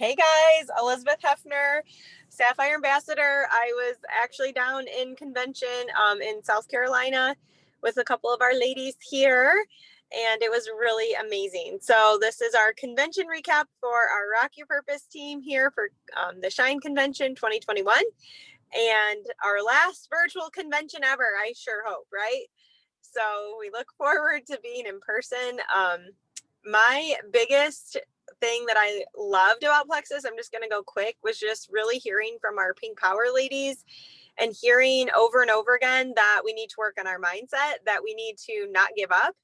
Hey guys, Elizabeth Hefner, Sapphire Ambassador. I was actually down in convention in South Carolina with a couple of our ladies here, and it was really amazing. So this is our convention recap for our Rock Your Purpose team here for the Shine Convention 2021, and our last virtual convention ever, I sure hope, right? So we look forward to being in person. My biggest thing that I loved about Plexus, I'm just going to go quick, was just really hearing from our Pink Power ladies and hearing over and over again that we need to work on our mindset, that we need to not give up,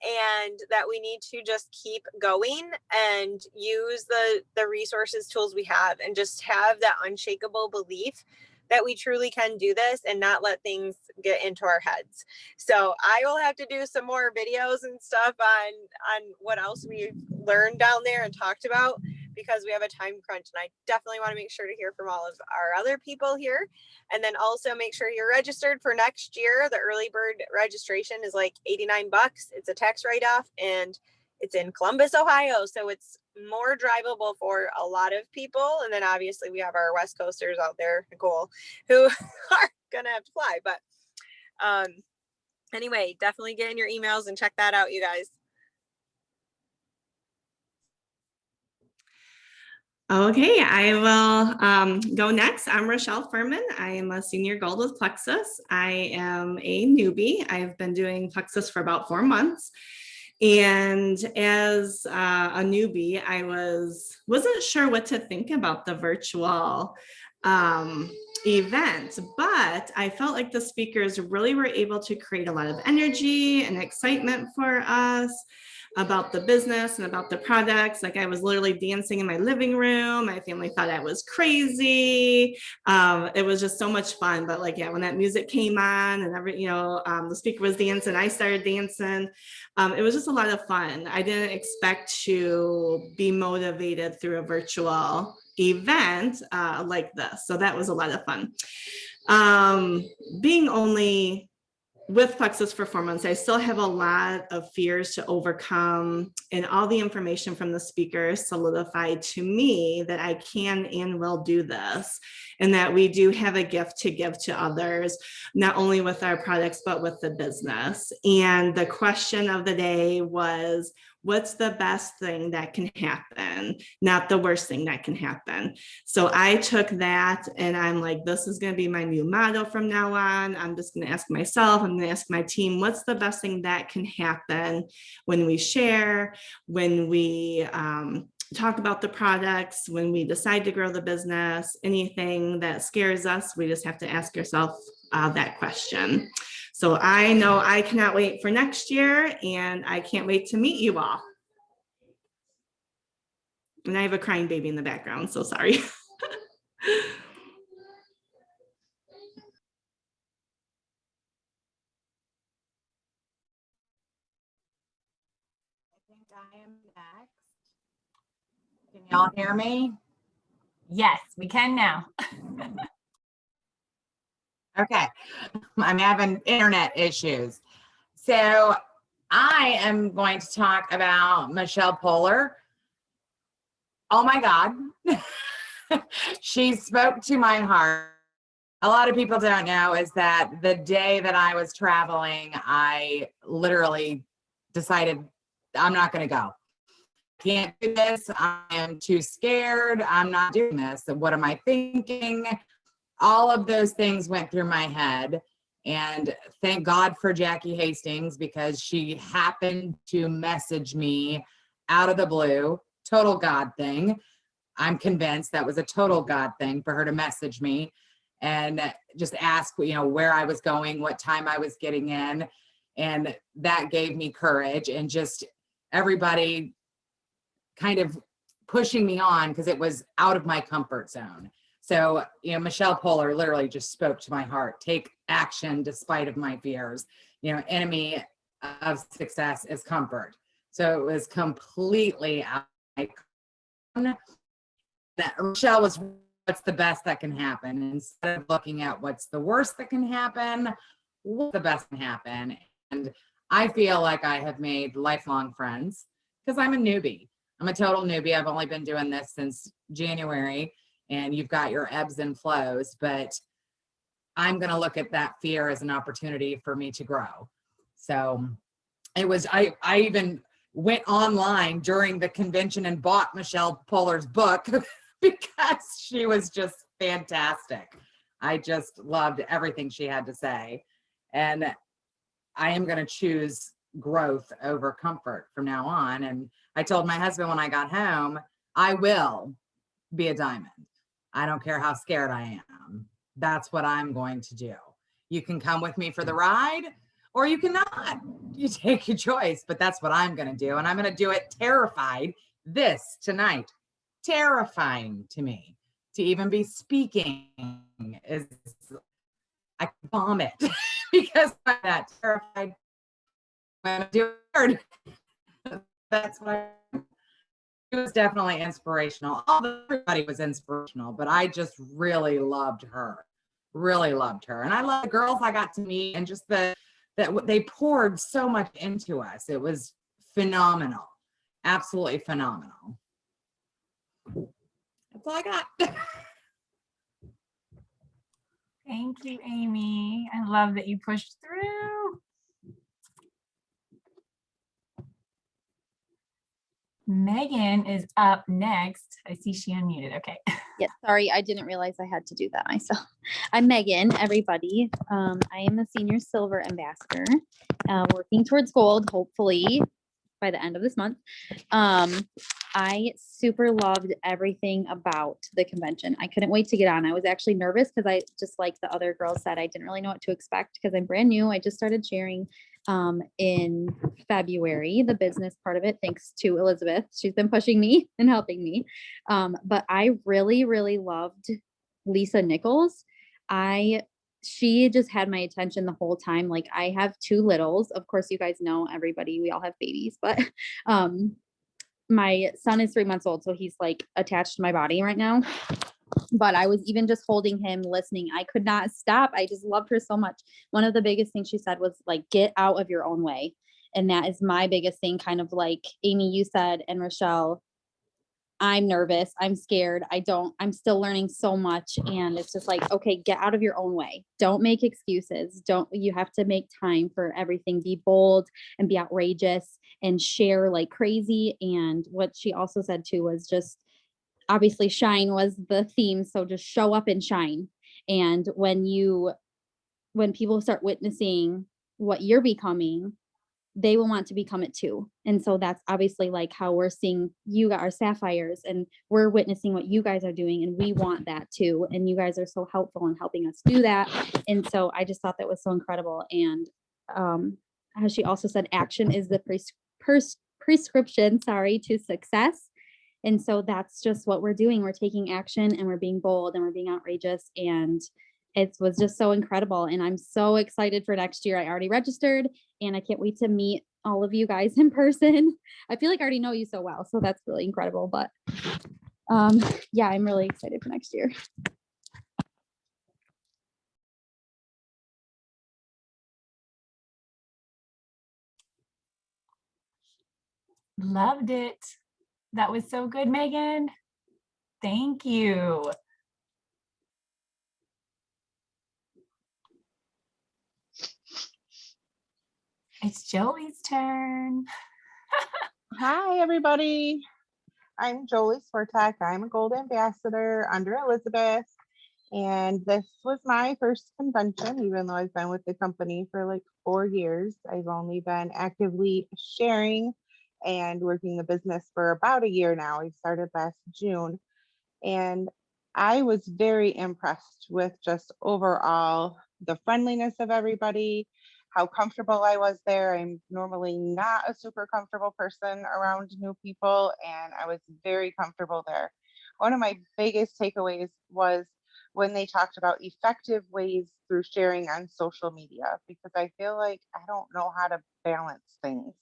and that we need to just keep going and use the resources, tools we have, and just have that unshakable belief that we truly can do this and not let things get into our heads. So I will have to do some more videos and stuff on what else we've learned down there and talked about, because we have a time crunch, and I definitely want to make sure to hear from all of our other people here. And then also make sure you're registered for next year. The early bird registration is like $89. It's a tax write-off, and it's in Columbus, Ohio. So it's more drivable for a lot of people. And then obviously we have our West Coasters out there, Nicole, who are gonna have to fly. But anyway, definitely get in your emails and check that out, you guys. Okay, I will go next. I'm Rochelle Furman. I am a senior gold with Plexus. I am a newbie. I've been doing Plexus for about 4 months. And as a newbie, I wasn't sure what to think about the virtual event, but I felt like the speakers really were able to create a lot of energy and excitement for us about the business and about the products. Like, I was literally dancing in my living room. My family thought I was crazy. It was just so much fun. But like, yeah, when that music came on and the speaker was dancing, I started dancing. It was just a lot of fun. I didn't expect to be motivated through a virtual event like this. So that was a lot of fun. Being only with Plexus for 4 months, I still have a lot of fears to overcome, and all the information from the speakers solidified to me that I can and will do this, and that we do have a gift to give to others, not only with our products, but with the business. And the question of the day was, what's the best thing that can happen, not the worst thing that can happen? So I took that, and I'm like, this is going to be my new motto from now on. I'm just going to ask myself, I'm going to ask my team, what's the best thing that can happen when we share, when we talk about the products, when we decide to grow the business, anything that scares us, we just have to ask ourselves that question. So I know I cannot wait for next year, and I can't wait to meet you all. And I have a crying baby in the background, so sorry. I think I am next. Can y'all hear me? Yes, we can now. Okay, I'm having internet issues. So I am going to talk about Michelle Poehler. Oh my God. She spoke to my heart. A lot of people don't know is that the day that I was traveling, I literally decided I'm not going to go. Can't do this. I am too scared. I'm not doing this. So what am I thinking? All of those things went through my head, and thank God for Jackie Hastings, because she happened to message me out of the blue. Total God thing. I'm convinced that was a total God thing for her to message me and just ask, where I was going, what time I was getting in. And that gave me courage, and just everybody kind of pushing me on, because it was out of my comfort zone. So, Michelle Poehler literally just spoke to my heart. Take action despite of my fears. Enemy of success is comfort. So it was completely out of my that Michelle was, what's the best that can happen? Instead of looking at what's the worst that can happen, what's the best can happen? And I feel like I have made lifelong friends, because I'm a newbie. I'm a total newbie. I've only been doing this since January, and you've got your ebbs and flows, but I'm going to look at that fear as an opportunity for me to grow. So it was, I even went online during the convention and bought Michelle Polar's book because she was just fantastic. I just loved everything she had to say. And I am going to choose growth over comfort from now on. And I told my husband when I got home, I will be a diamond. I don't care how scared I am. That's what I'm going to do. You can come with me for the ride or you cannot. You take your choice, but that's what I'm going to do. And I'm going to do it terrified. This tonight, terrifying to me. To even be speaking is, I vomit because I'm that terrified. When I do it, that's what it was definitely inspirational. Everybody was inspirational, but I just really loved her. Really loved her. And I love the girls I got to meet and just that they poured so much into us. It was phenomenal. Absolutely phenomenal. That's all I got. Thank you, Amy. I love that you pushed through. Megan is up next. I see she unmuted. Okay. Yeah, sorry, I didn't realize I had to do that myself. I'm Megan, everybody. I am a senior silver ambassador, working towards gold, hopefully by the end of this month. I super loved everything about the convention. I couldn't wait to get on. I was actually nervous because I just like the other girls said, I didn't really know what to expect because I'm brand new. I just started sharing in February, the business part of it, thanks to Elizabeth. She's been pushing me and helping me. But I really, really loved Lisa Nichols. She just had my attention the whole time. Like I have two littles. Of course, you guys know everybody, we all have babies, but my son is 3 months old. So he's like attached to my body right now. But I was even just holding him, listening. I could not stop. I just loved her so much. One of the biggest things she said was like, get out of your own way. And that is my biggest thing, kind of like Amy, you said, and Rochelle, I'm nervous. I'm scared. I'm still learning so much. And it's just like, okay, get out of your own way. Don't make excuses. You have to make time for everything. Be bold and be outrageous and share like crazy. And what she also said too was just, obviously shine was the theme. So just show up and shine. And when people start witnessing what you're becoming, they will want to become it too. And so that's obviously like how we're seeing you got our sapphires and we're witnessing what you guys are doing. And we want that too. And you guys are so helpful in helping us do that. And so I just thought that was so incredible. And as she also said, action is the prescription, to success. And so that's just what we're doing. We're taking action and we're being bold and we're being outrageous. And it was just so incredible. And I'm so excited for next year. I already registered and I can't wait to meet all of you guys in person. I feel like I already know you so well. So that's really incredible. But yeah, I'm really excited for next year. Loved it. That was so good, Megan. Thank you. It's Jolie's turn. Hi, everybody. I'm Jolie Swartek. I'm a gold ambassador under Elizabeth. And this was my first convention, even though I've been with the company for like 4 years. I've only been actively sharing and working the business for about a year now. I started last June. And I was very impressed with just overall the friendliness of everybody, how comfortable I was there. I'm normally not a super comfortable person around new people, and I was very comfortable there. One of my biggest takeaways was when they talked about effective ways through sharing on social media, because I feel like I don't know how to balance things.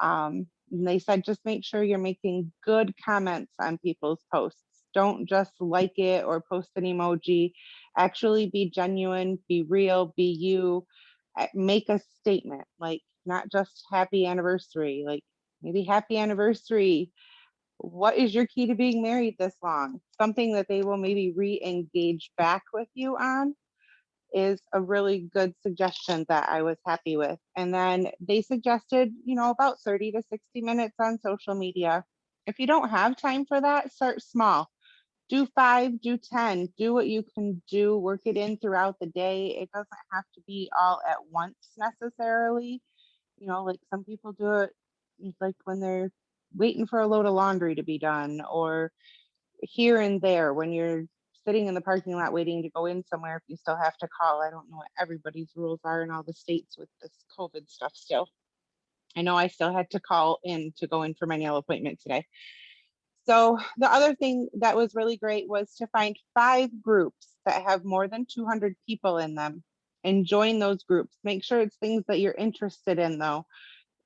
And they said, just make sure you're making good comments on people's posts. Don't just like it or post an emoji. Actually be genuine, be real, be you. Make a statement, like not just happy anniversary, like maybe happy anniversary what is your key to being married this long? Something that they will maybe re-engage back with you on is a really good suggestion that I was happy with. And then they suggested, about 30 to 60 minutes on social media. If you don't have time for that, start small. Do 5, do 10, do what you can do, work it in throughout the day. It doesn't have to be all at once necessarily. Like some people do it like when they're waiting for a load of laundry to be done, or here and there when you're sitting in the parking lot waiting to go in somewhere, if you still have to call. I don't know what everybody's rules are in all the states with this COVID stuff still. I know I still had to call in to go in for my nail appointment today. So the other thing that was really great was to find 5 groups that have more than 200 people in them and join those groups. Make sure it's things that you're interested in though,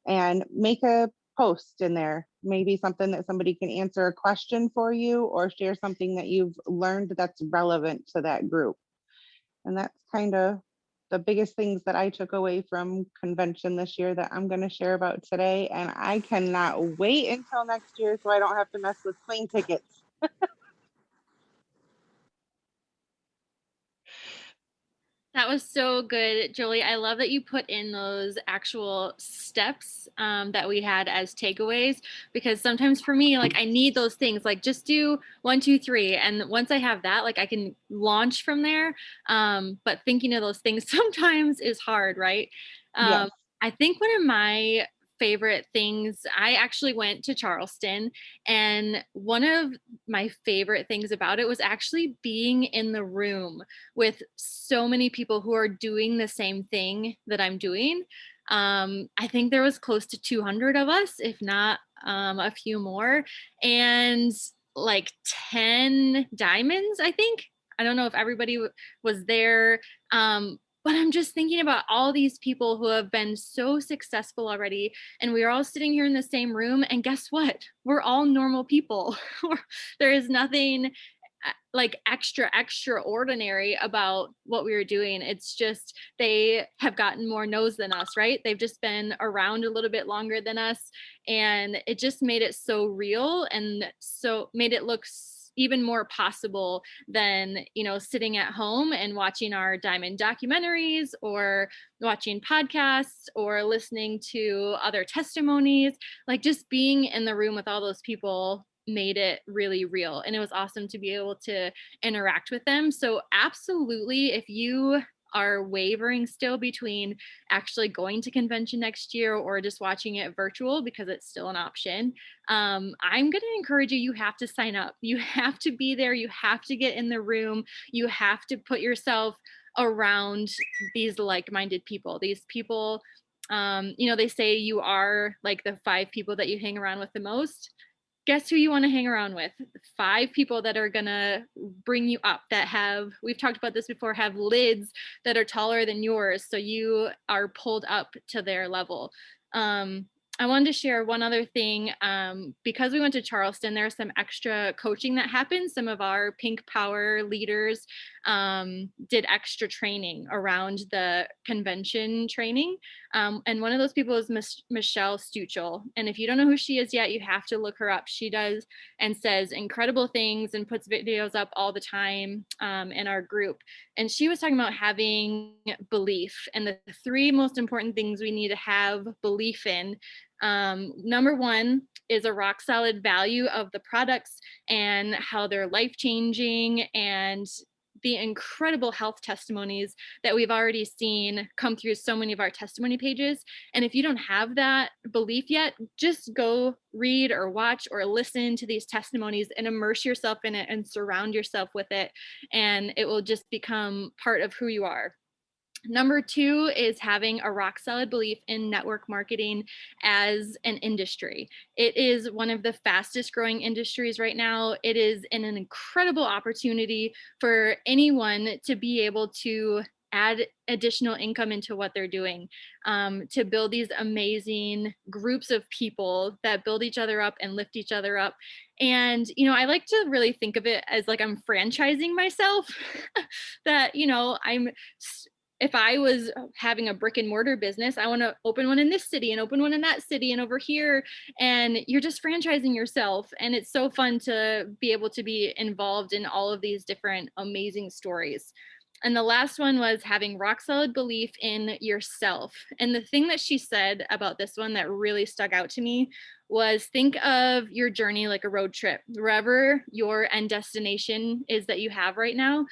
and make a post in there, maybe something that somebody can answer a question for you or share something that you've learned that's relevant to that group. And that's kind of the biggest things that I took away from convention this year that I'm going to share about today. And I cannot wait until next year so I don't have to mess with plane tickets. That was so good, Jolie. I love that you put in those actual steps that we had as takeaways, because sometimes for me, like I need those things, like just do 1, 2, 3. And once I have that, like I can launch from there. But thinking of those things sometimes is hard, right? Yes. I think one of my favorite things, I actually went to Charleston, and one of my favorite things about it was actually being in the room with so many people who are doing the same thing that I'm doing. I think there was close to 200 of us, if not a few more, and like 10 diamonds, I think. I don't know if everybody was there. But I'm just thinking about all these people who have been so successful already, and we are all sitting here in the same room, and guess what? We're all normal people. There is nothing like extraordinary about what we were doing. It's just they have gotten more no's than us, right? They've just been around a little bit longer than us, and it just made it so real and so made it look even more possible than sitting at home and watching our diamond documentaries or watching podcasts or listening to other testimonies. Like just being in the room with all those people made it really real, and it was awesome to be able to interact with them. So absolutely, if you are wavering still between actually going to convention next year or just watching it virtual, because it's still an option, I'm going to encourage you, you have to sign up. You have to be there. You have to get in the room. You have to put yourself around these like-minded people. These people, they say you are like the 5 people that you hang around with the most. Guess who you want to hang around with? 5 people that are going to bring you up, that have, we've talked about this before, have lids that are taller than yours. So you are pulled up to their level. I wanted to share one other thing. Because we went to Charleston, there's some extra coaching that happened. Some of our Pink Power leaders did extra training around the convention training. And one of those people is Michelle Stuchel. And if you don't know who she is yet, you have to look her up. She does and says incredible things and puts videos up all the time in our group. And she was talking about having belief, and the 3 most important things we need to have belief in. Number 1 is a rock solid value of the products and how they're life-changing, and the incredible health testimonies that we've already seen come through so many of our testimony pages. And if you don't have that belief yet, just go read or watch or listen to these testimonies and immerse yourself in it and surround yourself with it. And it will just become part of who you are. Number 2 is having a rock solid belief in network marketing as an industry. It is one of the fastest growing industries right now. It is an incredible opportunity for anyone to be able to add additional income into what they're doing, to build these amazing groups of people that build each other up and lift each other up. And, I like to really think of it as like I'm franchising myself, that, if I was having a brick and mortar business, I want to open one in this city and open one in that city and over here. And you're just franchising yourself. And it's so fun to be able to be involved in all of these different amazing stories. And the last one was having rock solid belief in yourself. And the thing that she said about this one that really stuck out to me was, think of your journey like a road trip. Wherever your end destination is that you have right now,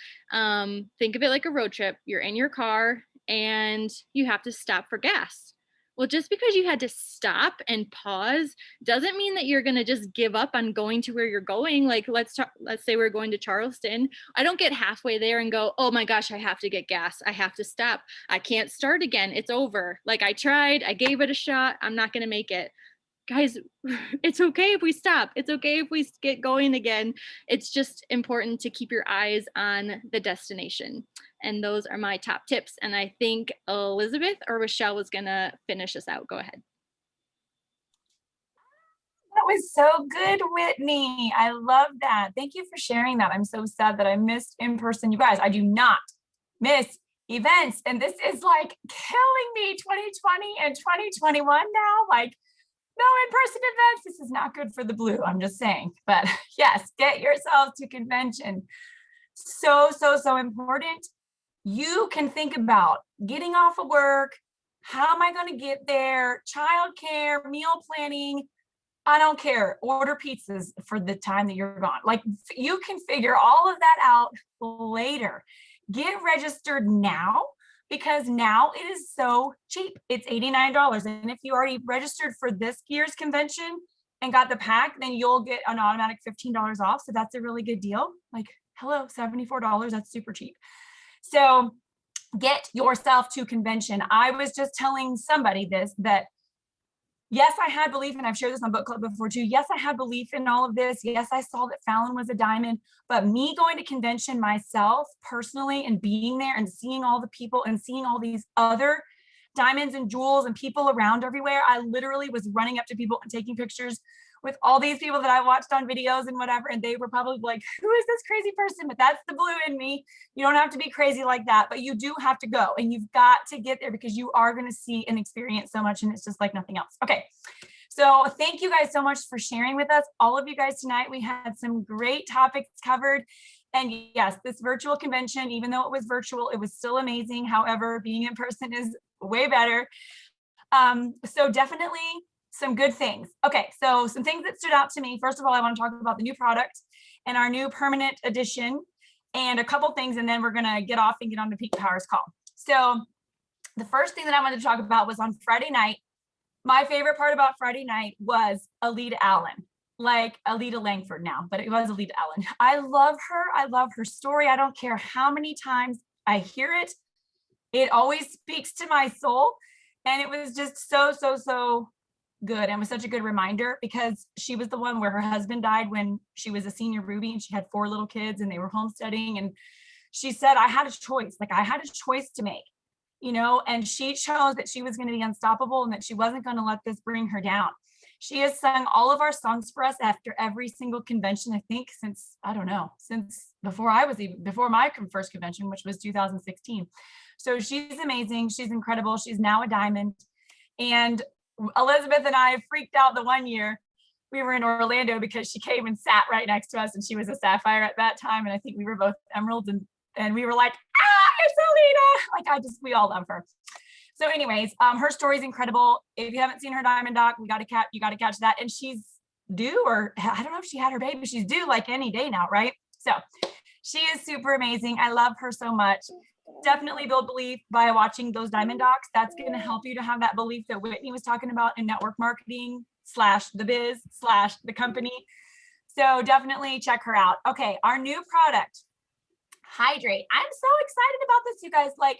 think of it like a road trip. You're in your car and you have to stop for gas. Well, just because you had to stop and pause doesn't mean that you're going to just give up on going to where you're going. Like, let's say we're going to Charleston. I don't get halfway there and go, oh my gosh, I have to get gas. I have to stop. I can't start again. It's over. Like, I tried, I gave it a shot. I'm not going to make it. Guys, it's okay if we stop. It's okay if we get going again. It's just important to keep your eyes on the destination. And those are my top tips. And I think Elizabeth or Rochelle was gonna finish us out. Go ahead. That was so good, Whitney. I love that. Thank you for sharing that. I'm so sad that I missed in person. You guys, I do not miss events. And this is like killing me, 2020 and 2021 now. Like, no in-person events. This is not good for the blue. I'm just saying. But yes, get yourself to convention. So important. You can think about getting off of work. How am I going to get there? Childcare, meal planning. I don't care. Order pizzas for the time that you're gone. Like, you can figure all of that out later. Get registered now, because now it is so cheap. It's $89. And if you already registered for this year's convention and got the pack, then you'll get an automatic $15 off. So that's a really good deal. Like, hello, $74. That's super cheap. So get yourself to convention. I was just telling somebody this, that yes, I had belief, and I've shared this on book club before too. Yes, I had belief in all of this. Yes, I saw that Fallon was a diamond, but me going to convention myself personally and being there and seeing all the people and seeing all these other diamonds and jewels and people around everywhere, I literally was running up to people and taking pictures with all these people that I watched on videos and whatever. And they were probably like, who is this crazy person? But that's the blue in me. You don't have to be crazy like that, but you do have to go, and you've got to get there, because you are going to see and experience so much, and it's just like nothing else. Okay. So thank you guys so much for sharing with us. All of you guys tonight, we had some great topics covered. And yes, this virtual convention, even though it was virtual, it was still amazing. However, being in person is way better. So definitely some good things. Okay, so some things that stood out to me. First of all, I want to talk about the new product and our new permanent edition, and a couple things, and then we're going to get off and get on the Peak Powers call. So the first thing that I wanted to talk about was on Friday night. My favorite part about Friday night was Alita Allen, like Alita Langford now, but it was Alita Allen. I love her. I love her story. I don't care how many times I hear it. It always speaks to my soul. And it was just so good, and was such a good reminder, because she was the one where her husband died when she was a senior Ruby, and she had 4 little kids and they were homesteading. And she said, I had a choice. Like, I had a choice to make, you know, and she chose that she was going to be unstoppable and that she wasn't going to let this bring her down. She has sung all of our songs for us after every single convention, I think, since, I don't know, since before my first convention, which was 2016. So she's amazing. She's incredible. She's now a diamond. And Elizabeth and I freaked out the one year we were in Orlando, because she came and sat right next to us, and she was a sapphire at that time. And I think we were both emeralds, and we were like, it's Alita. Like, we all love her. So anyways, her story is incredible. If you haven't seen her diamond doc, you got to catch that. And she's due, or I don't know if she had her baby, she's due like any day now, right? So she is super amazing. I love her so much. Definitely build belief by watching those diamond docs. That's going to help you to have that belief that Whitney was talking about in network marketing / the biz / the company. So definitely check her out. Okay, our new product, Hydrate. I'm so excited about this, you guys. Like,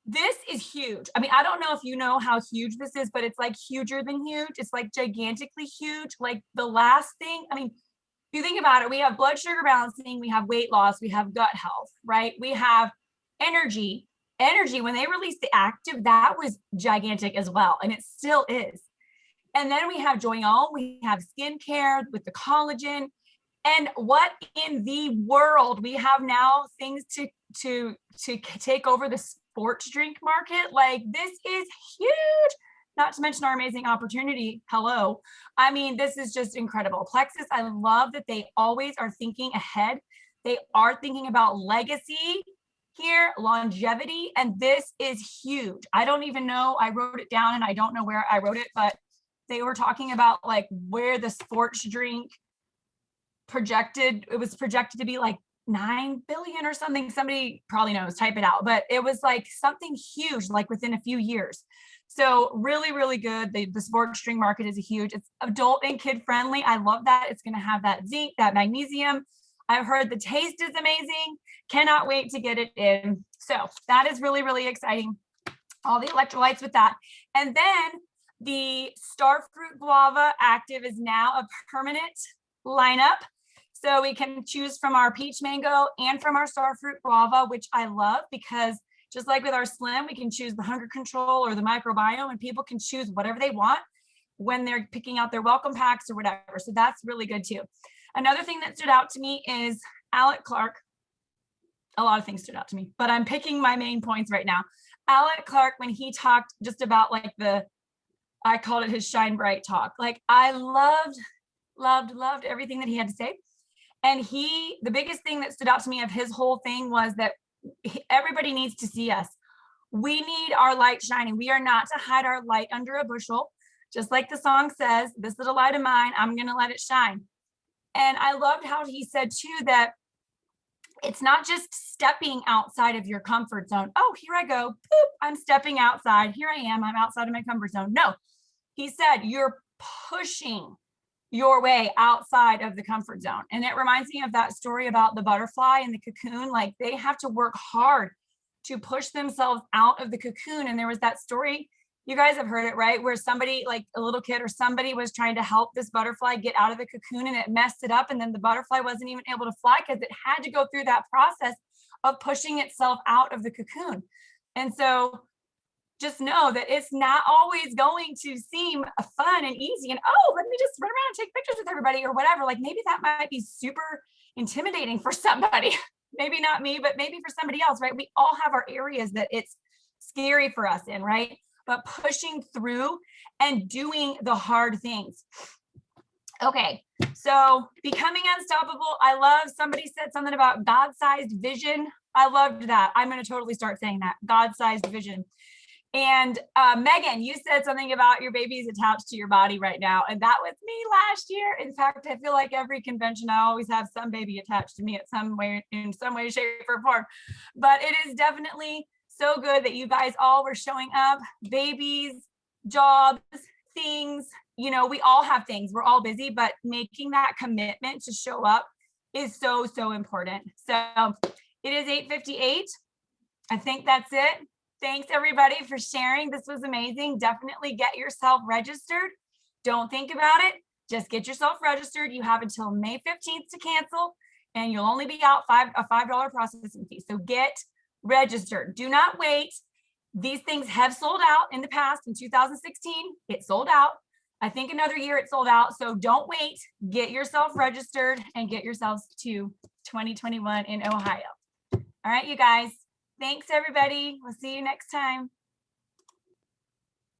this is huge. I mean, I don't know if you know how huge this is, but it's like huger than huge. It's like gigantically huge. Like, the last thing, I mean, if you think about it, we have blood sugar balancing, we have weight loss, we have gut health, right? We have energy. When they released the active, that was gigantic as well, and it still is. And then we have Joyone, we have skincare with the collagen. And what in the world? We have now things to take over the sports drink market. Like, this is huge, not to mention our amazing opportunity. Hello. I mean, this is just incredible. Plexus, I love that they always are thinking ahead. They are thinking about legacy here, longevity, and this is huge. I don't even know, I wrote it down and I don't know where I wrote it, but they were talking about like where the sports drink it was projected to be like 9 billion or something. Somebody probably knows, type it out, but it was like something huge, like within a few years. So really, really good. The sports drink market is huge. It's adult and kid friendly. I love that. It's going to have that zinc, that magnesium. I've heard the taste is amazing. Cannot wait to get it in. So that is really, really exciting. All the electrolytes with that. And then the Starfruit Guava Active is now a permanent lineup. So we can choose from our peach mango and from our Starfruit Guava, which I love, because just like with our Slim, we can choose the hunger control or the microbiome, and people can choose whatever they want when they're picking out their welcome packs or whatever. So that's really good too. Another thing that stood out to me is Alec Clark. A lot of things stood out to me, but I'm picking my main points right now. Alec Clark, when he talked just about like I called it his shine bright talk. Like, I loved everything that he had to say. And the biggest thing that stood out to me of his whole thing was that everybody needs to see us. We need our light shining. We are not to hide our light under a bushel. Just like the song says, this little light of mine, I'm going to let it shine. And I loved how he said too, that it's not just stepping outside of your comfort zone. Oh, here I go. Boop, I'm stepping outside. Here I am. I'm outside of my comfort zone. No, he said, you're pushing your way outside of the comfort zone. And it reminds me of that story about the butterfly and the cocoon. Like, they have to work hard to push themselves out of the cocoon. And there was that story, you guys have heard it, right? Where somebody, like a little kid or somebody, was trying to help this butterfly get out of the cocoon, and it messed it up. And then the butterfly wasn't even able to fly because it had to go through that process of pushing itself out of the cocoon. And so just know that it's not always going to seem fun and easy and, oh, let me just run around and take pictures with everybody or whatever. Like, maybe that might be super intimidating for somebody. Maybe not me, but maybe for somebody else, right? We all have our areas that it's scary for us in, right? But pushing through and doing the hard things. Okay, so becoming unstoppable. I love, somebody said something about God-sized vision. I loved that. I'm going to totally start saying that, God-sized vision. And Megan, you said something about your baby's attached to your body right now. And that was me last year. In fact, I feel like every convention, I always have some baby attached to me in some way, shape, or form. But it is definitely so good that you guys all were showing up. Babies, jobs, things, you know, we all have things. We're all busy, but making that commitment to show up is so, so important. So it is 8:58. I think that's it. Thanks everybody for sharing. This was amazing. Definitely get yourself registered. Don't think about it. Just get yourself registered. You have until May 15th to cancel, and you'll only be out a $5 processing fee. So get registered. Do not wait. These things have sold out in the past. In 2016, it sold out. I think another year it sold out. So don't wait. Get yourself registered and get yourselves to 2021 in Ohio. All right, you guys. Thanks, everybody. We'll see you next time.